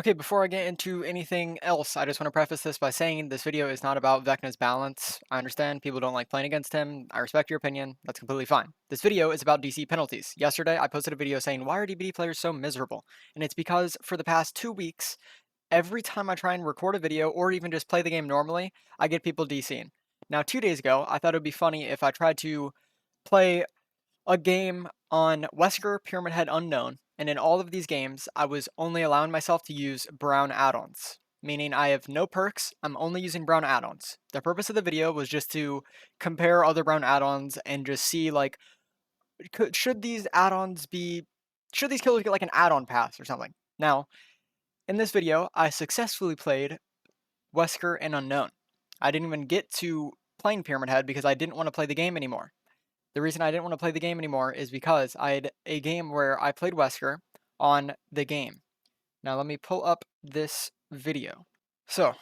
Okay, before I get into anything else, I just want to preface this by saying this video is not about Vecna's balance. I understand people don't like playing against him. I respect your opinion. That's completely fine. This video is about DC penalties. Yesterday, I posted a video saying, why are DBD players so miserable? And it's because for the past 2 weeks, every time I try and record a video or even just play the game normally, I get people DCing. Now, 2 days ago, I thought it would be funny if I tried to play a game on Wesker Pyramid Head Unknown, and in all of these games, I was only allowing myself to use brown add-ons, meaning I have no perks, I'm only using brown add-ons. The purpose of the video was just to compare other brown add-ons and just see, like, should these add-ons be, should these killers get like an add-on pass or something? Now, in this video, I successfully played Wesker and Unknown. I didn't even get to playing Pyramid Head because I didn't want to play the game anymore. The reason I didn't want to play the game anymore is because I had a game where I played Wesker on the game. Now let me pull up this video. So,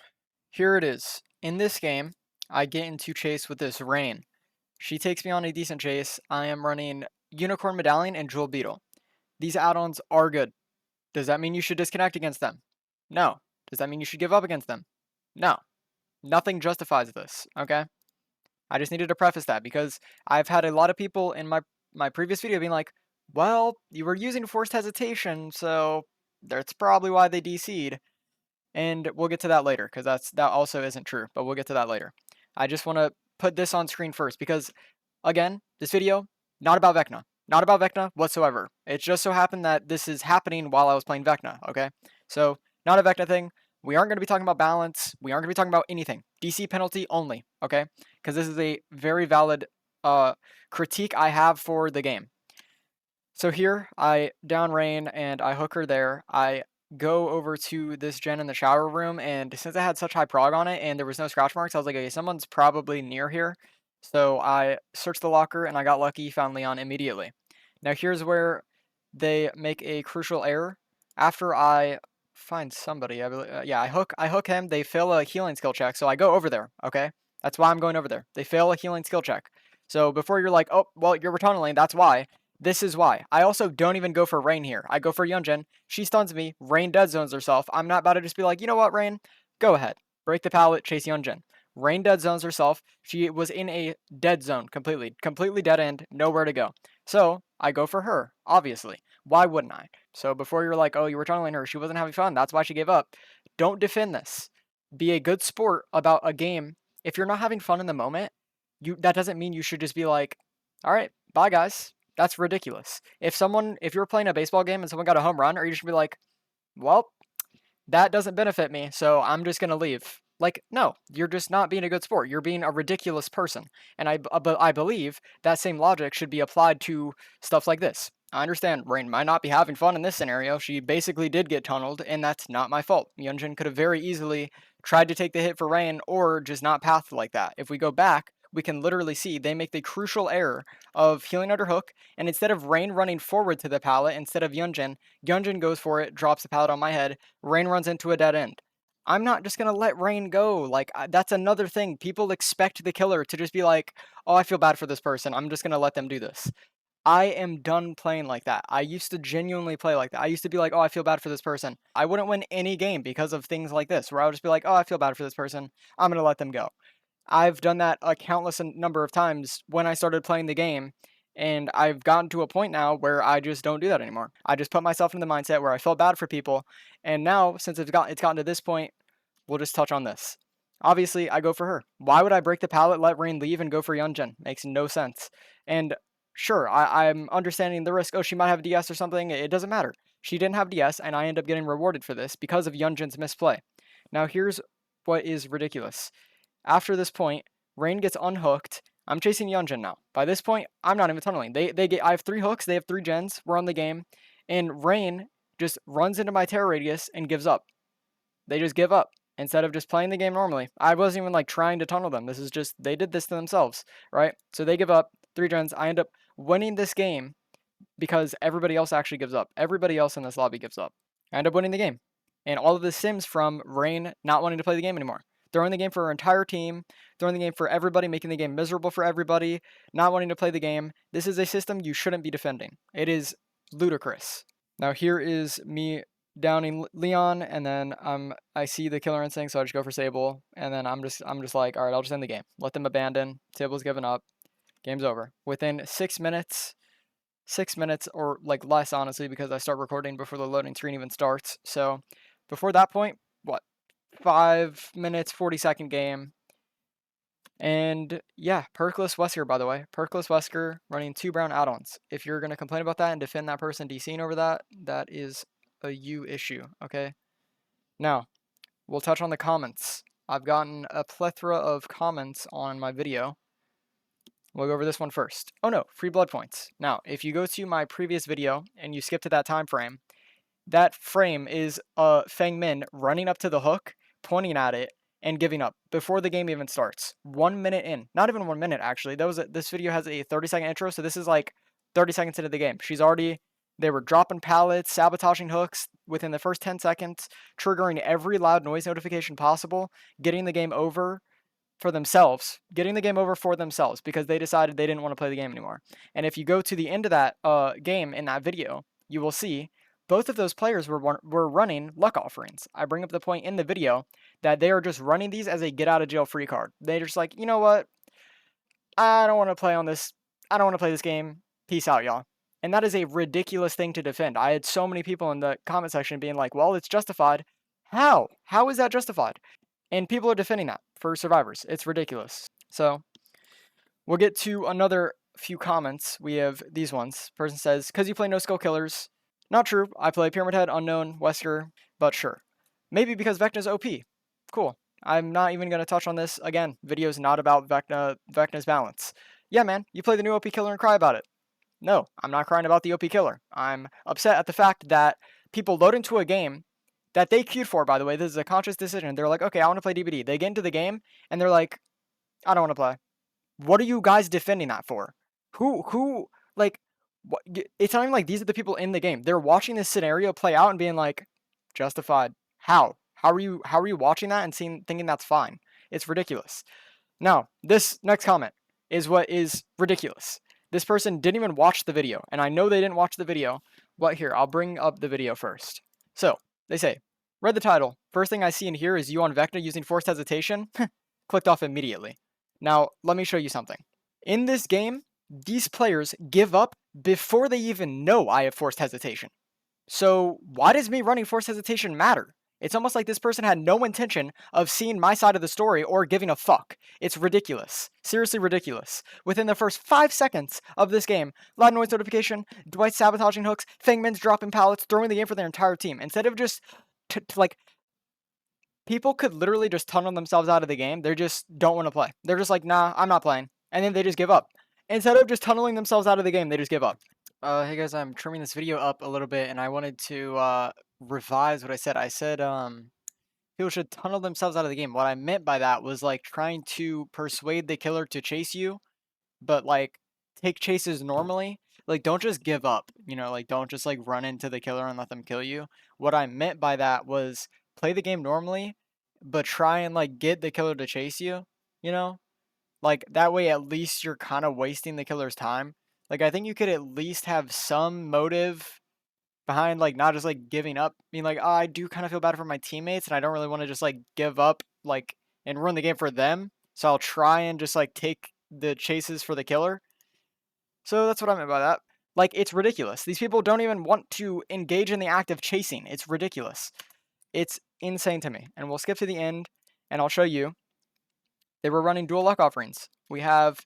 here it is. In this game, I get into chase with this Rain. She takes me on a decent chase. I am running Unicorn Medallion and Jewel Beetle. These add-ons are good. Does that mean you should disconnect against them? No. Does that mean you should give up against them? No. Nothing justifies this, okay? I just needed to preface that because I've had a lot of people in my previous video being like, well, you were using forced hesitation, so that's probably why they DC'd. And we'll get to that later because that also isn't true, but we'll get to that later. I just want to put this on screen first because, again, this video, not about Vecna. Not about Vecna whatsoever. It just so happened that this is happening while I was playing Vecna, okay? So, not a Vecna thing. We aren't going to be talking about balance. We aren't going to be talking about anything. DC penalty only, okay? Because this is a very valid critique I have for the game. So here, I down Rain and I hook her there. I go over to this gen in the shower room, and since I had such high prog on it and there was no scratch marks, I was like, okay, someone's probably near here. So I searched the locker and I got lucky, found Leon immediately. Now here's where they make a crucial error. After I find somebody, I believe, yeah, I hook him. They fail a healing skill check, so I go over there. Okay, that's why I'm going over there. They fail a healing skill check. So before you're like, oh, well, you're tunneling. That's why. This is why. I also don't even go for Rain here. I go for Yunjin. She stuns me. Rain dead zones herself. I'm not about to just be like, you know what, Rain? Go ahead. Break the pallet, chase Yunjin. Rain dead zones herself. She was in a dead zone completely. Completely dead end. Nowhere to go. So I go for her, obviously. Why wouldn't I? So before you're like, oh, you were tunneling her, she wasn't having fun. That's why she gave up. Don't defend this. Be a good sport about a game. If you're not having fun in the moment, that doesn't mean you should just be like, all right, bye guys. That's ridiculous. If you're playing a baseball game and someone got a home run, are you just be like, well, that doesn't benefit me, so I'm just gonna leave. Like, no, you're just not being a good sport. You're being a ridiculous person. And I believe that same logic should be applied to stuff like this. I understand Rain might not be having fun in this scenario. She basically did get tunneled, and that's not my fault. Yunjin could have very easily tried to take the hit for Rain or just not pathed like that. If we go back, we can literally see they make the crucial error of healing under hook, and instead of Rain running forward to the pallet, instead of Yunjin, Yunjin goes for it, drops the pallet on my head, Rain runs into a dead end. I'm not just gonna let Rain go. Like, that's another thing. People expect the killer to just be like, oh, I feel bad for this person. I'm just gonna let them do this. I am done playing like that. I used to genuinely play like that. I used to be like, oh, I feel bad for this person. I wouldn't win any game because of things like this, where I would just be like, oh, I feel bad for this person. I'm gonna let them go. I've done that a countless number of times when I started playing the game, and I've gotten to a point now where I just don't do that anymore. I just put myself in the mindset where I felt bad for people, and now since it's gotten to this point, we'll just touch on this. Obviously, I go for her. Why would I break the pallet, let Rain leave, and go for Yunjin? Makes no sense. And sure, I'm understanding the risk. Oh, she might have DS or something. It doesn't matter. She didn't have DS, and I end up getting rewarded for this because of Yunjin's misplay. Now, here's what is ridiculous. After this point, Rain gets unhooked. I'm chasing Yunjin now. By this point, I'm not even tunneling. I have 3 hooks. They have 3 gens. We're on the game, and Rain just runs into my terror radius and gives up. They just give up instead of just playing the game normally. I wasn't even like trying to tunnel them. This is just they did this to themselves, right? So they give up 3 gens. I end up winning this game because everybody else actually gives up. Everybody else in this lobby gives up. I end up winning the game. And all of this stems from Rain not wanting to play the game anymore. Throwing the game for her entire team, throwing the game for everybody, making the game miserable for everybody, not wanting to play the game. This is a system you shouldn't be defending. It is ludicrous. Now here is me downing Leon, and then I see the killer instinct, so I just go for Sable, and then I'm just like, all right, I'll just end the game. Let them abandon. Sable's given up. Game's over. Within 6 minutes, 6 minutes or like less, honestly, because I start recording before the loading screen even starts. So before that point, what? 5 minutes, 40-second game. And yeah, Perkless Wesker, by the way. Perkless Wesker running 2 brown add-ons. If you're going to complain about that and defend that person DCing over that, that is a you issue, okay? Now, we'll touch on the comments. I've gotten a plethora of comments on my video. We'll go over this one first. Oh no, free blood points. Now, if you go to my previous video and you skip to that time frame, that frame is Feng Min running up to the hook, pointing at it, and giving up before the game even starts. 1 minute in. Not even 1 minute, actually. This video has a 30-second intro, so this is like 30 seconds into the game. They were dropping pallets, sabotaging hooks within the first 10 seconds, triggering every loud noise notification possible, getting the game over for themselves, because they decided they didn't want to play the game anymore. And if you go to the end of that game in that video, you will see both of those players were running luck offerings. I bring up the point in the video that they are just running these as a get out of jail free card. They're just like, you know what? I don't want to play on this. I don't want to play this game. Peace out, y'all. And that is a ridiculous thing to defend. I had so many people in the comment section being like, well, it's justified. How? How is that justified? And people are defending that for survivors. It's ridiculous. So we'll get to another few comments. We have these ones. Person says, because you play no skill killers. Not true. I play Pyramid Head, Unknown, Wesker, but sure. Maybe because Vecna's OP. Cool. I'm not even going to touch on this. Again, video's not about Vecna's balance. Yeah, man, you play the new OP killer and cry about it. No, I'm not crying about the OP killer. I'm upset at the fact that people load into a game that they queued for, by the way. This is a conscious decision. They're like, okay, I want to play DBD. They get into the game, and they're like, I don't want to play. What are you guys defending that for? Like, what? It's not even like these are the people in the game. They're watching this scenario play out and being like, justified. How? How are you watching that and thinking that's fine? It's ridiculous. Now, this next comment is what is ridiculous. This person didn't even watch the video, and I know they didn't watch the video. But here, I'll bring up the video first. So, they say, read the title. First thing I see in here is you on Vecna using forced hesitation. Clicked off immediately. Now, let me show you something. In this game, these players give up before they even know I have forced hesitation. So, why does me running forced hesitation matter? It's almost like this person had no intention of seeing my side of the story or giving a fuck. It's ridiculous. Seriously ridiculous. Within the first 5 seconds of this game, loud noise notification, Dwight sabotaging hooks, Feng Min's dropping pallets, throwing the game for their entire team. Instead of just, people could literally just tunnel themselves out of the game. They just don't want to play. They're just like, nah, I'm not playing. And then they just give up. Instead of just tunneling themselves out of the game, they just give up. Hey guys, I'm trimming this video up a little bit, and I wanted to revise what I said. I said people should tunnel themselves out of the game. What I meant by that was like trying to persuade the killer to chase you, but like take chases normally. Like don't just give up, you know, like don't just like run into the killer and let them kill you. What I meant by that was play the game normally, but try and like get the killer to chase you, you know? Like that way at least you're kind of wasting the killer's time. Like I think you could at least have some motive behind like not just like giving up. I mean like, oh, I do kind of feel bad for my teammates and I don't really want to just like give up like and ruin the game for them. So I'll try and just like take the chases for the killer. So that's what I meant by that. Like it's ridiculous. These people don't even want to engage in the act of chasing. It's ridiculous. It's insane to me. And we'll skip to the end and I'll show you. They were running dual luck offerings. We have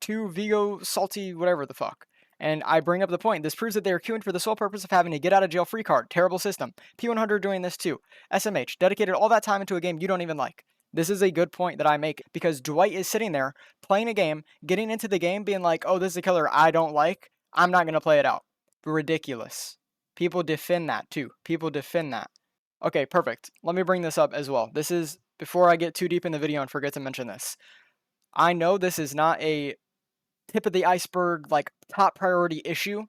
2 Vigo salty whatever the fuck. And I bring up the point. This proves that they are queuing for the sole purpose of having a get out of jail free card. Terrible system. P100 doing this too. SMH dedicated all that time into a game you don't even like. This is a good point that I make because Dwight is sitting there playing a game, getting into the game, being like, oh, this is a killer I don't like. I'm not going to play it out. Ridiculous. People defend that too. People defend that. Okay, perfect. Let me bring this up as well. This is before I get too deep in the video and forget to mention this. I know this is not a tip of the iceberg, like top priority issue.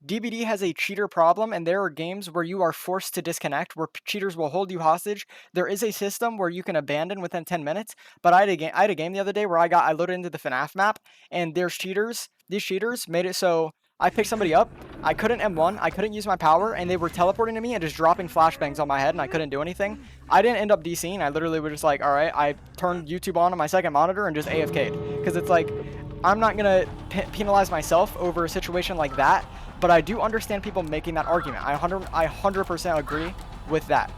DBD has a cheater problem, and there are games where you are forced to disconnect, where cheaters will hold you hostage. There is a system where you can abandon within 10 minutes, but I had a game the other day where I loaded into the FNAF map, and there's cheaters. These cheaters made it so I picked somebody up, I couldn't M1, I couldn't use my power, and they were teleporting to me and just dropping flashbangs on my head, and I couldn't do anything. I didn't end up DCing. I literally was just like, all right, I turned YouTube on my second monitor and just AFK'd. Because it's like, I'm not going to penalize myself over a situation like that, but I do understand people making that argument. I 100% agree with that.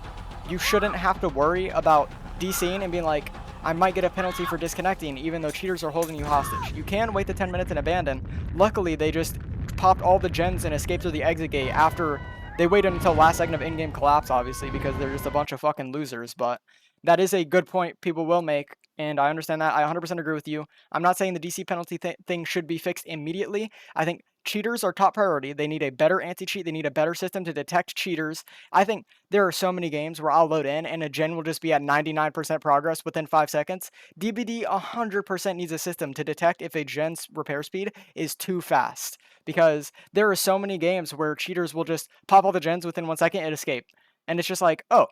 You shouldn't have to worry about DCing and being like, I might get a penalty for disconnecting even though cheaters are holding you hostage. You can wait the 10 minutes and abandon. Luckily, they just popped all the gens and escaped through the exit gate after they waited until last second of in-game collapse, obviously, because they're just a bunch of fucking losers. But that is a good point people will make, and I understand that. I 100% agree with you. I'm not saying the DC penalty thing should be fixed immediately. I think cheaters are top priority. They need a better anti-cheat. They need a better system to detect cheaters. I think there are so many games where I'll load in and a gen will just be at 99% progress within 5 seconds. DBD 100% needs a system to detect if a gen's repair speed is too fast, because there are so many games where cheaters will just pop all the gens within 1 second and escape. And it's just like, oh,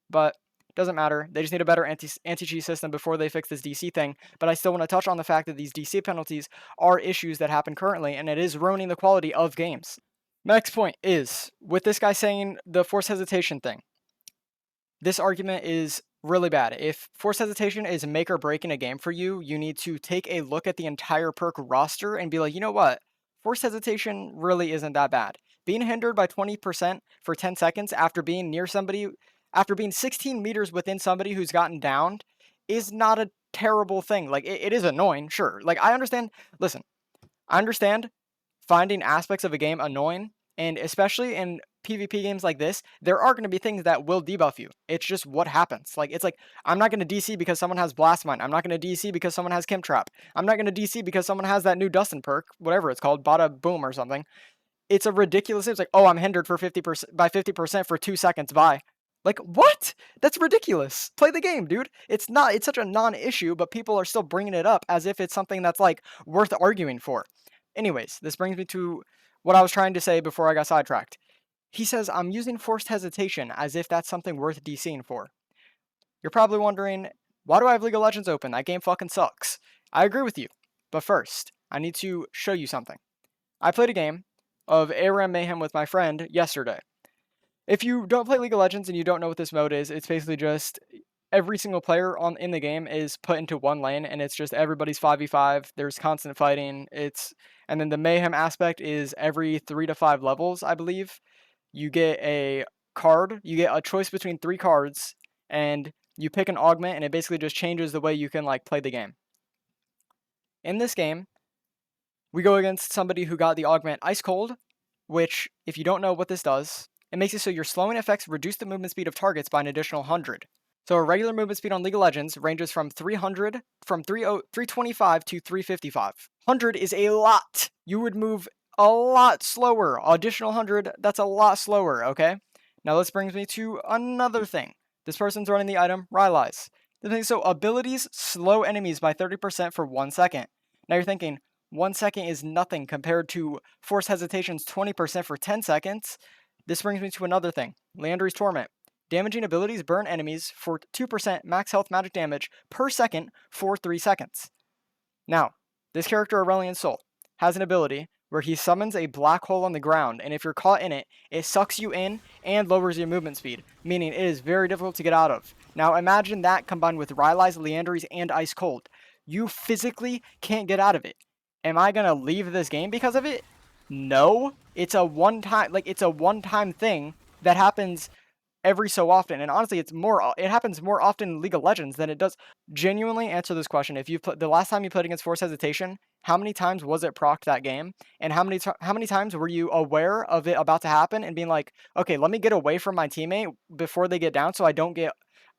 but doesn't matter. They just need a better anti-cheat system before they fix this DC thing. But I still want to touch on the fact that these DC penalties are issues that happen currently, and it is ruining the quality of games. Next point is, with this guy saying the force hesitation thing, this argument is really bad. If force hesitation is make or break in a game for you, you need to take a look at the entire perk roster and be like, you know what? Force hesitation really isn't that bad. Being hindered by 20% for 10 seconds after being near somebody, after being 16 meters within somebody who's gotten downed, is not a terrible thing. Like, it is annoying, sure. Like, I understand, listen, I understand finding aspects of a game annoying, and especially in PvP games like this, there are going to be things that will debuff you. It's just what happens. Like, it's like, I'm not going to DC because someone has Blast Mine. I'm not going to DC because someone has Chemtrap. Trap. I'm not going to DC because someone has that new Dustin perk, whatever it's called, Bada Boom or something. It's a ridiculous, it's like, oh, I'm hindered for 50% by 50% for 2 seconds. Bye. Like, what? That's ridiculous. Play the game, dude. It's such a non-issue, but people are still bringing it up as if it's something that's, like, worth arguing for. Anyways, this brings me to what I was trying to say before I got sidetracked. He says, I'm using forced hesitation as if that's something worth DCing for. You're probably wondering, why do I have League of Legends open? That game fucking sucks. I agree with you. But first, I need to show you something. I played a game of ARAM Mayhem with my friend yesterday. If you don't play League of Legends and you don't know what this mode is, it's basically just every single player in the game is put into one lane, and it's just everybody's 5v5. There's constant fighting. And then the mayhem aspect is every 3 to 5 levels, I believe. You get a card. You get a choice between 3 cards, and you pick an augment, and it basically just changes the way you can like play the game. In this game, we go against somebody who got the augment Ice Cold, which, if you don't know what this does, it makes it so your slowing effects reduce the movement speed of targets by an additional 100. So a regular movement speed on League of Legends ranges from 325 to 355. 100 is a lot. You would move a lot slower. Additional 100, that's a lot slower, okay? Now this brings me to another thing. This person's running the item Rylai's. So abilities slow enemies by 30% for 1 second. Now you're thinking, 1 second is nothing compared to Force Hesitation's 20% for 10 seconds. This brings me to another thing. Liandry's Torment. Damaging abilities burn enemies for 2% max health magic damage per second for 3 seconds. Now, this character, Aurelion Sol, has an ability where he summons a black hole on the ground, and if you're caught in it, it sucks you in and lowers your movement speed, meaning it is very difficult to get out of. Now imagine that combined with Rylai's, Liandry's, and Ice Cold. You physically can't get out of it. Am I gonna leave this game because of it? No. It's a one-time thing that happens every so often, and honestly, it happens more often in League of Legends than it does. Genuinely answer this question. If you the last time you played against Force Hesitation, how many times was it procced that game, and how many times were you aware of it about to happen and being like, okay, let me get away from my teammate before they get down so I don't get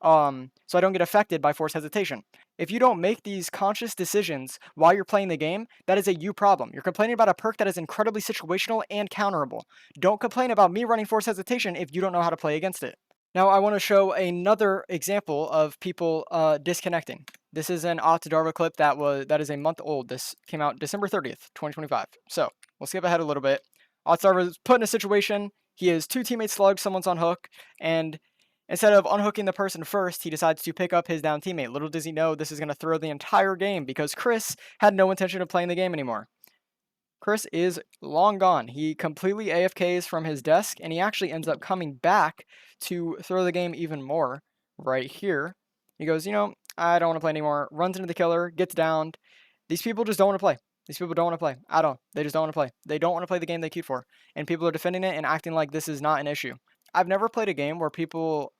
affected by Force Hesitation. If you don't make these conscious decisions while you're playing the game, that is a you problem. You're complaining about a perk that is incredibly situational and counterable. Don't complain about me running Force Hesitation if you don't know how to play against it. Now I want to show another example of people disconnecting. This is an Darva clip that is a month old. This came out December 30th, 2025. So we'll skip ahead a little bit. Darva is put in a situation. He has 2 teammates slugged, someone's on hook, and instead of unhooking the person first, he decides to pick up his down teammate. Little does he know this is going to throw the entire game because Chris had no intention of playing the game anymore. Chris is long gone. He completely AFKs from his desk, and he actually ends up coming back to throw the game even more right here. He goes, you know, I don't want to play anymore. Runs into the killer, gets downed. These people just don't want to play. These people don't want to play at all. They just don't want to play. They don't want to play the game they queued for. And people are defending it and acting like this is not an issue. I've never played a game where people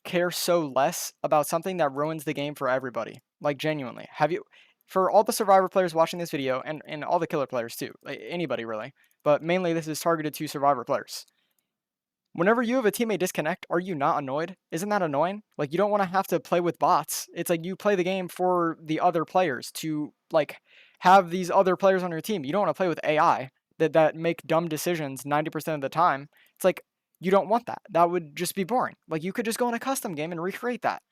care so less about something that ruins the game for everybody. Like, genuinely. Have you, for all the Survivor players watching this video, and all the killer players too, like anybody really, but mainly this is targeted to Survivor players. Whenever you have a teammate disconnect, are you not annoyed? Isn't that annoying? Like, you don't want to have to play with bots. It's like you play the game for the other players to, like, have these other players on your team. You don't want to play with AI that make dumb decisions 90% of the time. It's like, you don't want that. That would just be boring. Like, you could just go in a custom game and recreate that.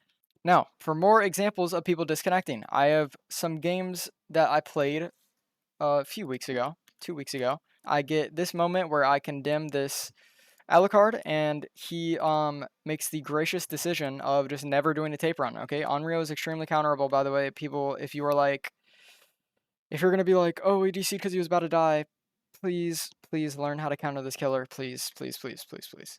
Now, for more examples of people disconnecting, I have some games that I played a few weeks ago, 2 weeks ago. I get this moment where I condemn this Alucard, and he makes the gracious decision of just never doing a tape run. Okay, Onryo is extremely counterable, by the way. People, if you are like, if you're gonna be like, oh, he DC'd because he was about to die, please, please learn how to counter this killer. Please, please, please, please, please.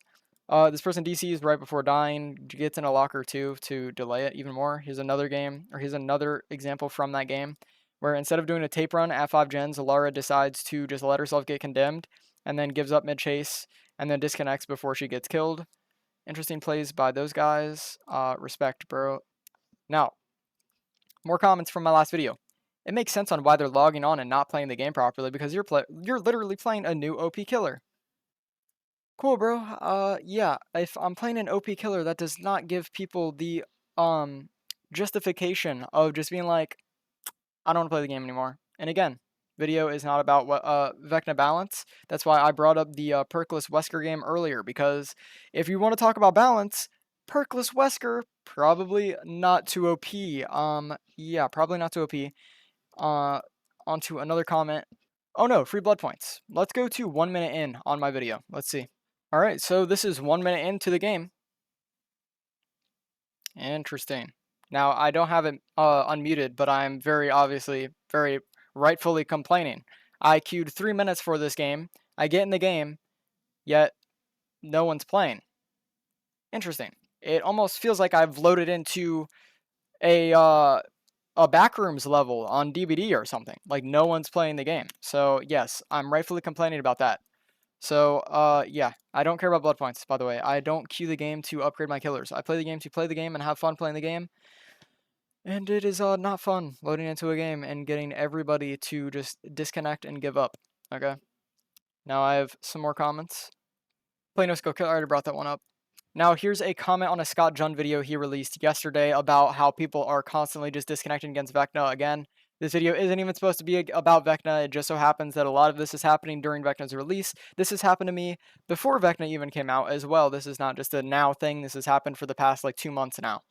This person DCs right before dying, gets in a locker too to delay it even more. Here's another game, or here's another example from that game, where instead of doing a tape run at 5 gens, Lara decides to just let herself get condemned, and then gives up mid-chase, and then disconnects before she gets killed. Interesting plays by those guys. Respect, bro. Now, more comments from my last video. It makes sense on why they're logging on and not playing the game properly, because you're literally playing a new OP killer. Cool, bro. Yeah, if I'm playing an OP killer, that does not give people the justification of just being like, I don't want to play the game anymore. And again, video is not about what Vecna balance. That's why I brought up the Perkless Wesker game earlier, because if you want to talk about balance, Perkless Wesker probably not too OP. Yeah, probably not too OP. Onto another comment. Oh no, free blood points. Let's go to 1 minute in on my video. Let's see. All right, so this is 1 minute into the game. Interesting. Now, I don't have it unmuted, but I'm very obviously, very rightfully complaining. I queued 3 minutes for this game. I get in the game, yet no one's playing. Interesting. It almost feels like I've loaded into a backrooms level on DVD or something. Like, no one's playing the game. So, yes, I'm rightfully complaining about that. So, yeah, I don't care about blood points, by the way. I don't queue the game to upgrade my killers. I play the game to play the game and have fun playing the game. And it is not fun loading into a game and getting everybody to just disconnect and give up. Okay. Now I have some more comments. Play no skill kill. I already brought that one up. Now here's a comment on a Scott Jund video he released yesterday about how people are constantly just disconnecting against Vecna again. This video isn't even supposed to be about Vecna. It just so happens that a lot of this is happening during Vecna's release. This has happened to me before Vecna even came out as well. This is not just a now thing. This has happened for the past like 2 months now.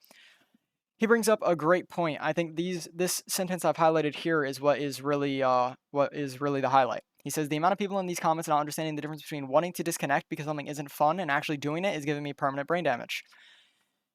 He brings up a great point. I think this sentence I've highlighted here is what is really the highlight. He says, the amount of people in these comments not understanding the difference between wanting to disconnect because something isn't fun and actually doing it is giving me permanent brain damage.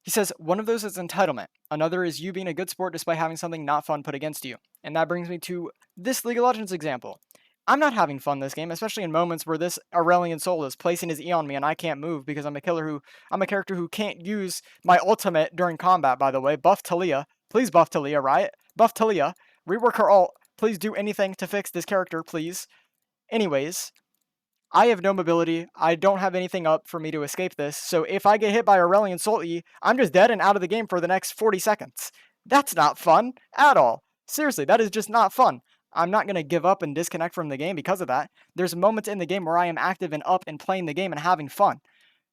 He says, one of those is entitlement. Another is you being a good sport despite having something not fun put against you. And that brings me to this League of Legends example. I'm not having fun this game, especially in moments where this Aurelion Sol is placing his E on me and I can't move because I'm a character who can't use my ultimate during combat, by the way. Buff Talia. Please buff Talia, Riot. Buff Talia. Rework her ult. Please do anything to fix this character, please. Anyways, I have no mobility. I don't have anything up for me to escape this. So if I get hit by Aurelion Sol E, I'm just dead and out of the game for the next 40 seconds. That's not fun at all. Seriously, that is just not fun. I'm not going to give up and disconnect from the game because of that. There's moments in the game where I am active and up and playing the game and having fun.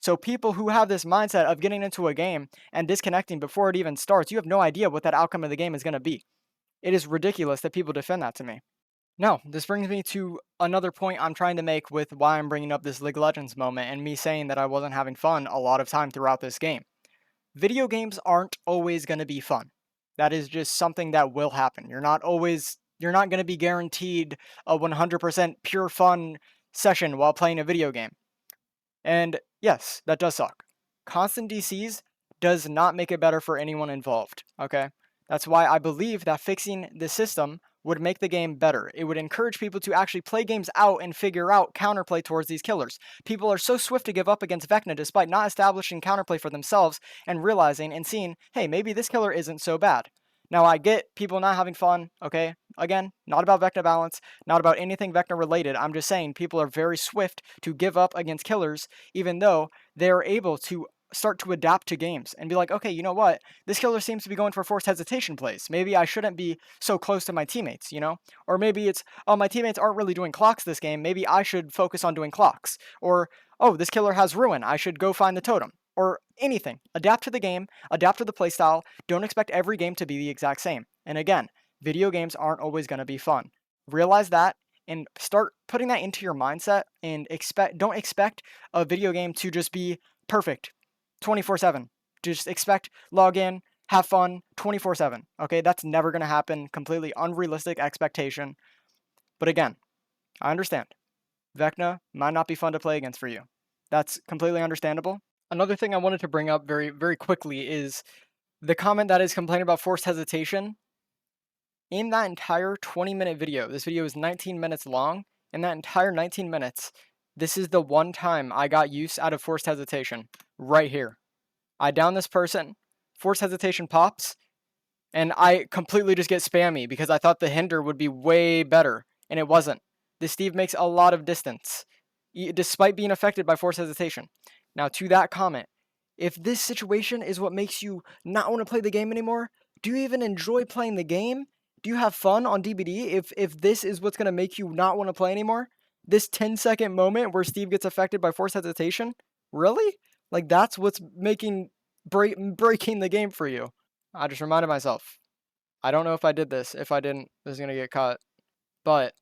So people who have this mindset of getting into a game and disconnecting before it even starts, you have no idea what that outcome of the game is going to be. It is ridiculous that people defend that to me. Now, this brings me to another point I'm trying to make with why I'm bringing up this League of Legends moment and me saying that I wasn't having fun a lot of time throughout this game. Video games aren't always going to be fun. That is just something that will happen. You're not going to be guaranteed a 100% pure fun session while playing a video game. And yes, that does suck. Constant DCs does not make it better for anyone involved, okay? That's why I believe that fixing the system would make the game better. It would encourage people to actually play games out and figure out counterplay towards these killers. People are so swift to give up against Vecna despite not establishing counterplay for themselves and realizing and seeing, hey, maybe this killer isn't so bad. Now, I get people not having fun, okay? Again, not about Vecna balance, not about anything Vecna related. I'm just saying people are very swift to give up against killers, even though they're able to start to adapt to games and be like, okay, you know what? This killer seems to be going for forced hesitation plays. Maybe I shouldn't be so close to my teammates, you know? Or maybe it's, oh, my teammates aren't really doing clocks this game. Maybe I should focus on doing clocks. Or, oh, this killer has ruin. I should go find the totem. Or anything. Adapt to the game, adapt to the playstyle. Don't expect every game to be the exact same. And again, video games aren't always going to be fun. Realize that and start putting that into your mindset and don't expect a video game to just be perfect 24/7. Just expect log in, have fun 24/7. Okay, that's never going to happen. Completely unrealistic expectation. But again, I understand. Vecna might not be fun to play against for you. That's completely understandable. Another thing I wanted to bring up very, very quickly is the comment that is complaining about forced hesitation. In that entire 20-minute video, this video is 19 minutes long. In that entire 19 minutes, this is the one time I got use out of forced hesitation. Right here. I down this person, forced hesitation pops, and I completely just get spammy because I thought the hinder would be way better, and it wasn't. This Steve makes a lot of distance, despite being affected by forced hesitation. Now, to that comment, if this situation is what makes you not want to play the game anymore, do you even enjoy playing the game? Do you have fun on DBD if this is what's going to make you not want to play anymore? This 10-second moment where Steve gets affected by forced hesitation? Really? Like, that's what's making breaking the game for you. I just reminded myself. I don't know if I did this. If I didn't, this is going to get cut. But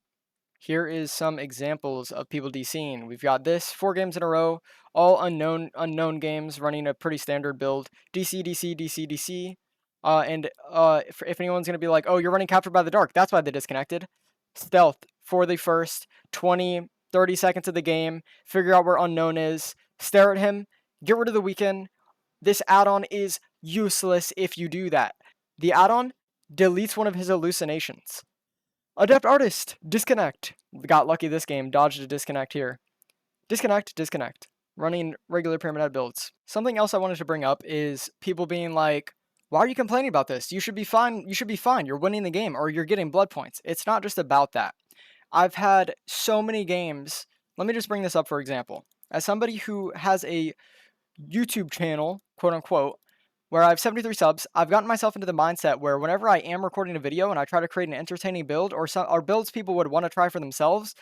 here is some examples of people DCing. We've got this 4 games in a row, all unknown games running a pretty standard build. DC, DC, DC, DC. If anyone's going to be like, oh, you're running Captured by the Dark, that's why they disconnected. Stealth for the first 20, 30 seconds of the game. Figure out where unknown is. Stare at him. Get rid of the weaken. This add-on is useless if you do that. The add-on deletes one of his hallucinations. Adept Artist, disconnect. Got lucky this game, dodged a disconnect here. Disconnect, disconnect. Running regular Pyramid Head builds. Something else I wanted to bring up is people being like, why are you complaining about this? You should be fine. You should be fine. You're winning the game or you're getting blood points. It's not just about that. I've had so many games. Let me just bring this up for example. As somebody who has a YouTube channel, quote unquote, where I have 73 subs, I've gotten myself into the mindset where whenever I am recording a video and I try to create an entertaining build or builds people would want to try for themselves,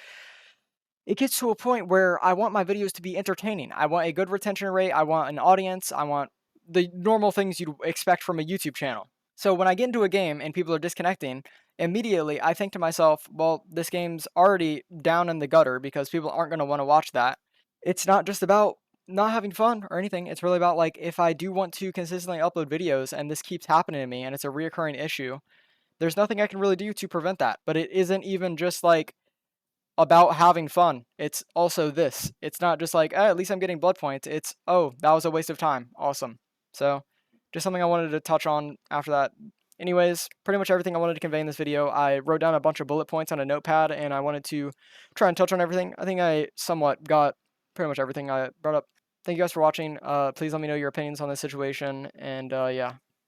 it gets to a point where I want my videos to be entertaining. I want a good retention rate. I want an audience. I want the normal things you'd expect from a YouTube channel. So when I get into a game and people are disconnecting, immediately I think to myself, well, this game's already down in the gutter because people aren't going to want to watch that. It's not just about not having fun or anything. It's really about like if I do want to consistently upload videos and this keeps happening to me and it's a reoccurring issue, there's nothing I can really do to prevent that. But it isn't even just like about having fun. It's also this. It's not just like, at least I'm getting blood points. It's, oh, that was a waste of time. Awesome. So just something I wanted to touch on after that. Anyways, pretty much everything I wanted to convey in this video. I wrote down a bunch of bullet points on a notepad and I wanted to try and touch on everything. I think I somewhat got pretty much everything I brought up. Thank you guys for watching. Please let me know your opinions on this situation. And yeah.